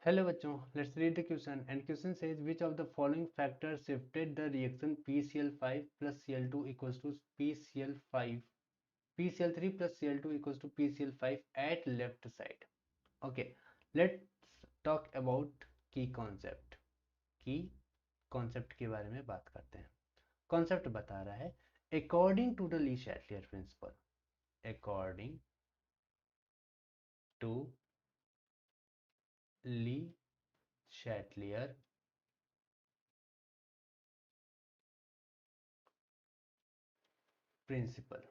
Hello बच्चों, let's read the question and question says which of the following factors shifted the reaction PCl5 plus Cl2 equals to PCl5 PCl3 plus Cl2 equals to PCl5 at left side. Okay, let's talk about key concept. Key concept के बारे में बात करते हैं. Concept बता रहा है according to the Le-Chatelier principle. According to Le-Chatelier principle.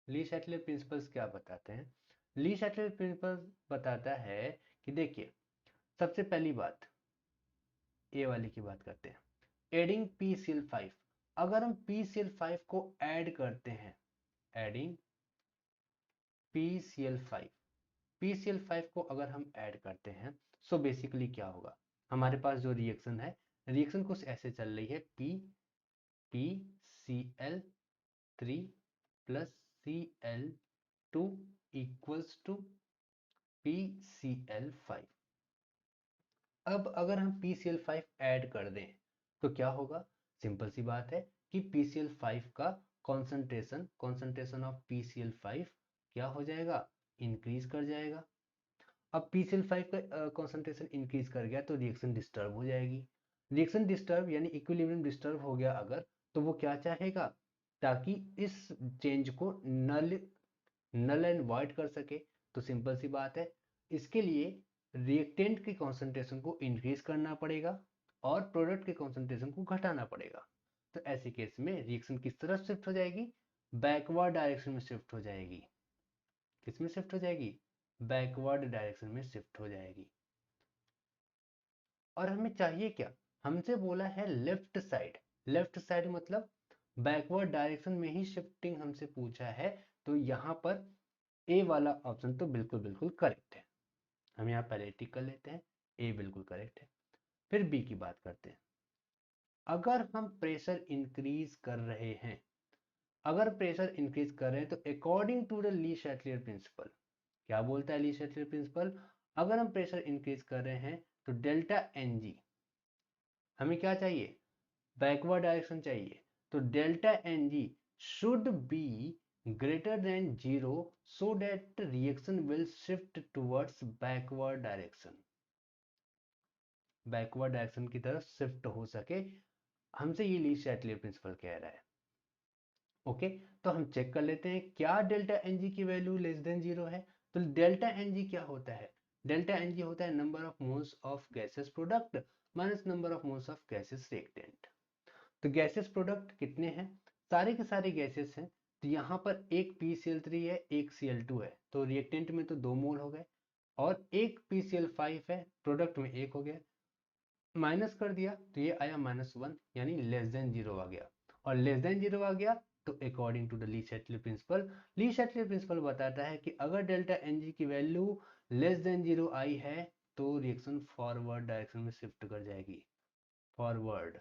Le Chatelier principles क्या बताते हैं? ली शैटलर प्रिंसिपल बताता है कि देखिए, सबसे पहली बात ए वाली की बात करते हैं. Adding PCl5. अगर हम PCl5 को ऐड करते हैं, एडिंग PCl5 PCl5 को अगर हम ऐड करते हैं, सो बेसिकली क्या होगा? हमारे पास जो रिएक्शन है, रिएक्शन कुछ ऐसे चल रही है, PCl3 plus Cl2 equals to PCl5. अब अगर हम PCl5 ऐड कर दें तो क्या होगा? सिंपल सी बात है कि PCl5 का कॉन्सेंट्रेशन ऑफ PCl5 क्या हो जाएगा? इंक्रीज कर जाएगा. अब PCl5 का कॉन्सेंट्रेशन इंक्रीज कर गया तो रिएक्शन डिस्टर्ब हो जाएगी. रिएक्शन डिस्टर्ब यानी इक्विलिब्रियम डिस्टर्ब हो गया अगर, तो वो क्या चाहेगा? ताकि इस चेंज को नल एंड वॉइड कर सके. तो सिंपल सी बात है, इसके लिए रिएक्टेंट के कॉन्सेंट्रेशन को इंक्रीज करना पड़ेगा और प्रोडक्ट के कॉन्सेंट्रेशन को घटाना पड़ेगा. तो ऐसे केस में रिएक्शन किस तरफ शिफ्ट हो जाएगी? बैकवर्ड डायरेक्शन में शिफ्ट हो जाएगी. किस में शिफ्ट हो जाएगी? बैकवर्ड डायरेक्शन में शिफ्ट हो जाएगी. और हमें चाहिए क्या? हमसे बोला है लेफ्ट साइड. लेफ्ट साइड मतलब बैकवर्ड डायरेक्शन में ही शिफ्टिंग हमसे पूछा है. तो यहाँ पर ए वाला ऑप्शन तो बिल्कुल बिल्कुल करेक्ट है. हम यहाँ पहले टिक कर लेते हैं, ए बिल्कुल करेक्ट है. फिर बी की बात करते हैं. अगर हम प्रेशर इंक्रीज कर रहे हैं, अगर प्रेशर इंक्रीज कर रहे हैं तो according to the Le Chatelier principle, क्या बोलता है ली शैटलियर प्रिंसिपल? अगर हम प्रेशर इंक्रीज कर रहे हैं तो डेल्टा एन जी, हमें क्या चाहिए? बैकवर्ड डायरेक्शन चाहिए. तो delta N G should be greater than 0 so that reaction will shift towards backward direction. Backward direction की तरफ शिफ्ट हो सके, हमसे ये ली शैटलियर प्रिंसिपल कह रहा है. ओके, तो हम चेक कर लेते हैं क्या डेल्टा एन जी की वैल्यू लेस देन 0 है. तो डेल्टा एन जी क्या होता है? डेल्टा एन जी होता है number of moles of gases product minus number of moles of gases reactant. तो गैसेस प्रोडक्ट कितने हैं? सारे के सारे गैसेस हैं. तो यहाँ पर एक PCl3 है, एक Cl2 है, तो रिएक्टेंट में तो 2 मोल हो गए, और एक PCl5 है, प्रोडक्ट में 1 हो गया. माइनस कर दिया तो ये आया -1, यानी लेस देन 0 आ गया. और लेस देन 0 आ गया तो according to the Le Chatelier principle, Le Chatelier principle बताता है कि अगर डेल्टा एन जी की वैल्यू लेस देन 0 आई है तो रिएक्शन फॉरवर्ड डायरेक्शन में शिफ्ट कर जाएगी. फॉरवर्ड.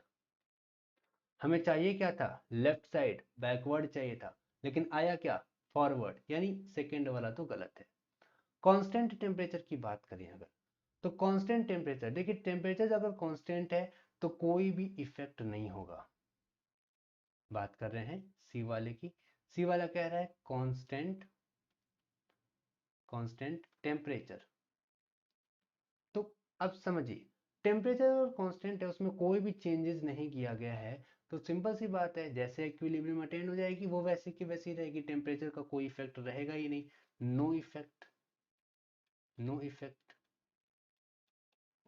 हमें चाहिए क्या था? लेफ्ट साइड, बैकवर्ड चाहिए था, लेकिन आया क्या? फॉरवर्ड. यानी सेकेंड वाला तो गलत है. कांस्टेंट टेम्परेचर की बात करें अगर, तो कांस्टेंट टेम्परेचर, देखिए टेम्परेचर अगर कांस्टेंट है तो कोई भी इफेक्ट नहीं होगा. बात कर रहे हैं सी वाले की. सी वाला कह रहा है कांस्टेंट कांस्टेंट टेम्परेचर. तो अब समझिए, टेम्परेचर और कांस्टेंट है, उसमें कोई भी चेंजेस नहीं किया गया है. तो सिंपल सी बात है, जैसे इक्विलिब्रियम अटेन हो जाएगी वो वैसे की वैसी रहेगी. टेम्परेचर का कोई इफेक्ट रहेगा ही नहीं. No effect, no effect.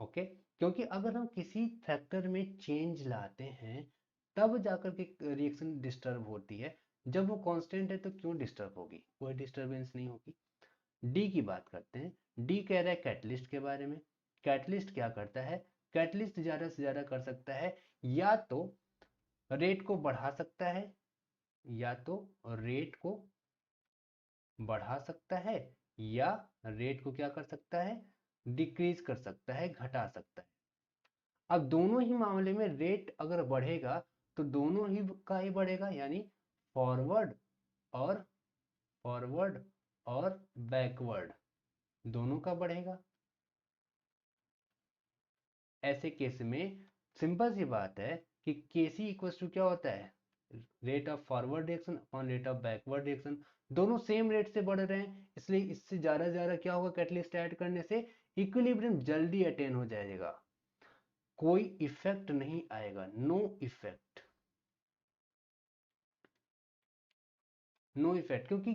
Okay, क्योंकि अगर हम किसी फैक्टर में चेंज लाते हैं तब जाकर के रिएक्शन डिस्टर्ब होती है. जब वो कांस्टेंट है तो क्यों डिस्टर्ब होगी? कोई डिस्टरबेंस नहीं होगी. डी की बात करते हैं. डी कह रहा है कैटलिस्ट के बारे में. कैटलिस्ट क्या करता है? कैटलिस्ट ज़्यादा से ज़्यादा कर सकता है, या तो रेट को बढ़ा सकता है, या तो रेट को बढ़ा सकता है, या रेट को क्या कर सकता है? डिक्रीज कर सकता है, घटा सकता है. अब दोनों ही मामले में रेट अगर बढ़ेगा तो दोनों ही का ही बढ़ेगा, यानी फॉरवर्ड और फॉरवर्ड और बैकवर्ड. दोनों का बढ़ेगा। ऐसे केस में सिंपल सी बात है कि केसी इक्वल्स टू क्या होता है, rate of forward reaction upon rate of backward reaction. दोनों सेम रेट से बढ़ रहे हैं, इसलिए इससे ज्यादा ज्यादा क्या होगा, कैटलिस्ट ऐड करने से इक्विलिब्रियम जल्दी अटेन हो जाएगा, कोई इफेक्ट नहीं आएगा, नो इफेक्ट, नो इफेक्ट, क्योंकि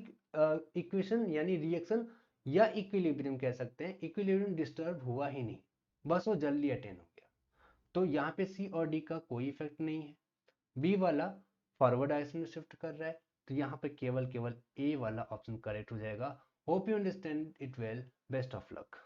इक्वेशन यानी रिएक्शन या इक्विलिब्रियम कह सकते हैं, इक्विलिब्रियम डिस्टर्ब हुआ ही नहीं, बस वो जल्दी अटेन हो गया। तो यहाँ पे सी और डी का कोई इफेक्ट नहीं है। बी वाला फॉरवर्ड डायरेक्शन में शिफ्ट कर रहा है, तो यहाँ पे केवल केवल ए वाला ऑप्शन करेक्ट हो जाएगा। Hope you understand it well, best of luck.